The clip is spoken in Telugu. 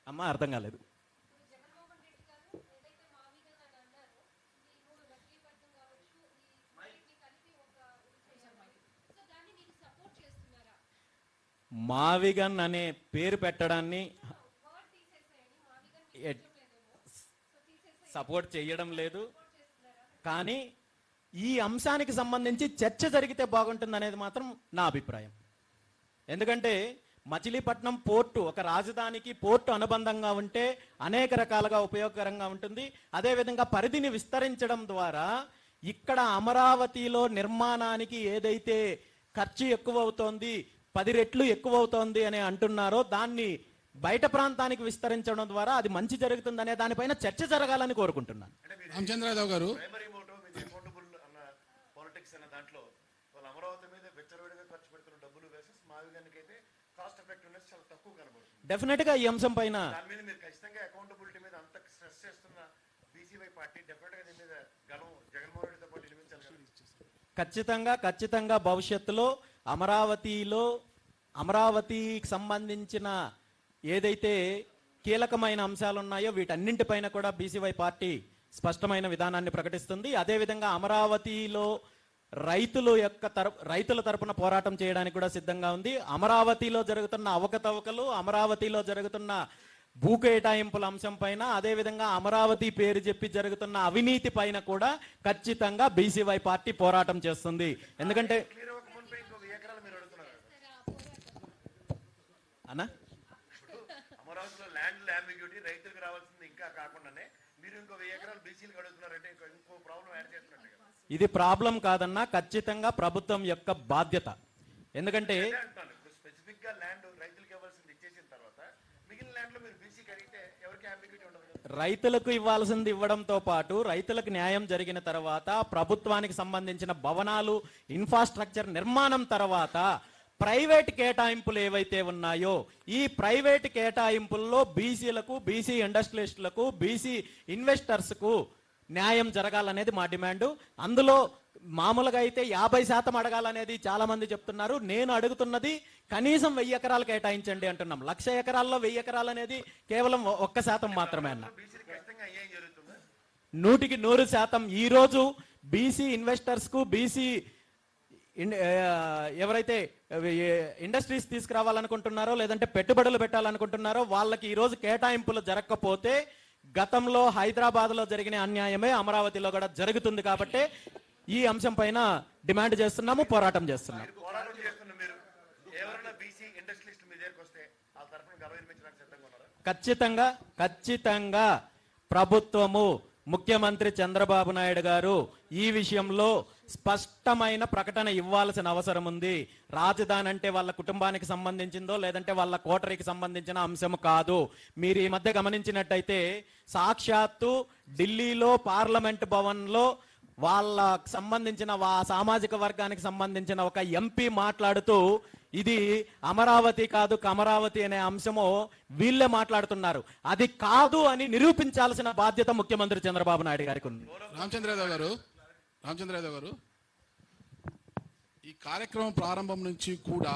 అమ్మా అర్థం కాలేదు. మావిగన్ అనే పేరు పెట్టడాన్ని సపోర్ట్ చేయడం లేదు, కానీ ఈ అంశానికి సంబంధించి చర్చ జరిగితే బాగుంటుంది అనేది మాత్రం నా అభిప్రాయం. ఎందుకంటే మచిలీపట్నం పోర్టు ఒక రాజధానికి పోర్టు అనుబంధంగా ఉంటే అనేక రకాలుగా ఉపయోగకరంగా ఉంటుంది. అదేవిధంగా పరిధిని విస్తరించడం ద్వారా ఇక్కడ అమరావతిలో నిర్మాణానికి ఏదైతే ఖర్చు ఎక్కువ అవుతోంది, 10 రెట్లు ఎక్కువ అవుతోంది అని అంటున్నారో దాన్ని బయట ప్రాంతానికి విస్తరించడం ద్వారా అది మంచి జరుగుతుందనే దానిపైన చర్చ జరగాలని కోరుకుంటున్నాను. రామచంద్రరావు గారు, డెఫినెట్ గా ఈ అంశం పైన ఖచ్చితంగా భవిష్యత్తులో అమరావతికి సంబంధించిన ఏదైతే కీలకమైన అంశాలు ఉన్నాయో వీటన్నింటిపైన కూడా బీసీవై పార్టీ స్పష్టమైన విధానాన్ని ప్రకటిస్తుంది. అదేవిధంగా అమరావతిలో రైతుల తరపున పోరాటం చేయడానికి కూడా సిద్ధంగా ఉంది. అమరావతిలో జరుగుతున్న అవకతవకలు, అమరావతిలో జరుగుతున్న భూ కేటాయింపుల అంశం పైన, అదేవిధంగా అమరావతి పేరు చెప్పి జరుగుతున్న అవినీతి పైన కూడా ఖచ్చితంగా బీసీవై పార్టీ పోరాటం చేస్తుంది. ఎందుకంటే అన్నా అమరావతిలో ల్యాండ్ అంబిగ్యూటీ రైతులకు రావాల్సింది ఇంకా కాకుండానే మీరు ఇంకో 1000 ఎకరాలు బీసీలకు అడుగుతున్నారంటే ఇంకో ప్రాబ్లం యాడ్ చేస్తున్నట్టు. ఇది ప్రాబ్లం కాదన్నా, ఖచ్చితంగా ప్రభుత్వం యొక్క బాధ్యత. ఎందుకంటే స్పెసిఫిక్ గా ల్యాండ్ రైతులకు ఇవ్వాల్సింది ఇచ్చేసిన తర్వాత మిగిలిన ల్యాండ్ లో మీరు బీసీకి అడిగితే ఎవరికి అంబిగ్యూటీ ఉండదు. రైతులకు ఇవ్వాల్సింది ఇవ్వడంతో పాటు రైతులకు న్యాయం జరిగిన తర్వాత ప్రభుత్వానికి సంబంధించిన భవనాలు, ఇన్ఫ్రాస్ట్రక్చర్ నిర్మాణం తర్వాత ప్రైవేట్ కేటాయింపులు ఏవైతే ఉన్నాయో ఈ ప్రైవేట్ కేటాయింపుల్లో బీసీలకు, బీసీ ఇండస్ట్రియలిస్టులకు, బీసీ ఇన్వెస్టర్స్కు న్యాయం జరగాలనేది మా డిమాండ్. అందులో మామూలుగా అయితే 50% అడగాలనేది చాలా మంది చెప్తున్నారు. నేను అడుగుతున్నది కనీసం 1000 ఎకరాలు కేటాయించండి అంటున్నాం. 1,00,000 ఎకరాల్లో 1000 ఎకరాలు అనేది కేవలం 1% మాత్రమే అన్న. 100% ఈ రోజు బీసీ ఇన్వెస్టర్స్ కు, బీసీ ఎవరైతే ఇండస్ట్రీస్ తీసుకురావాలనుకుంటున్నారో లేదంటే పెట్టుబడులు పెట్టాలనుకుంటున్నారో వాళ్ళకి ఈ రోజు కేటాయింపులు జరగకపోతే గతంలో హైదరాబాద్ లో జరిగిన అన్యాయమే అమరావతిలో కూడా జరుగుతుంది. కాబట్టి ఈ అంశం పైన డిమాండ్ చేస్తున్నాము, పోరాటం చేస్తున్నాము. ఖచ్చితంగా ప్రభుత్వము, ముఖ్యమంత్రి చంద్రబాబు నాయుడు గారు ఈ విషయంలో స్పష్టమైన ప్రకటన ఇవ్వాల్సిన అవసరం ఉంది. రాజధాని అంటే వాళ్ళ కుటుంబానికి సంబంధించిందో లేదంటే వాళ్ళ కోటరీకి సంబంధించిన అంశం కాదు. మీరు ఈ మధ్య గమనించినట్టయితే సాక్షాత్తు ఢిల్లీలో పార్లమెంట్ భవన్లో వాళ్ళకు సంబంధించిన సామాజిక వర్గానికి సంబంధించిన ఒక ఎంపీ మాట్లాడుతూ ఇది అమరావతి కాదు కమరావతి అనే అంశము వీళ్ళే మాట్లాడుతున్నారు. అది కాదు అని నిరూపించాల్సిన బాధ్యత ముఖ్యమంత్రి చంద్రబాబు నాయుడు గారికి ఉంది. రామచంద్రరావు గారు, ఈ కార్యక్రమం ప్రారంభం నుంచి కూడా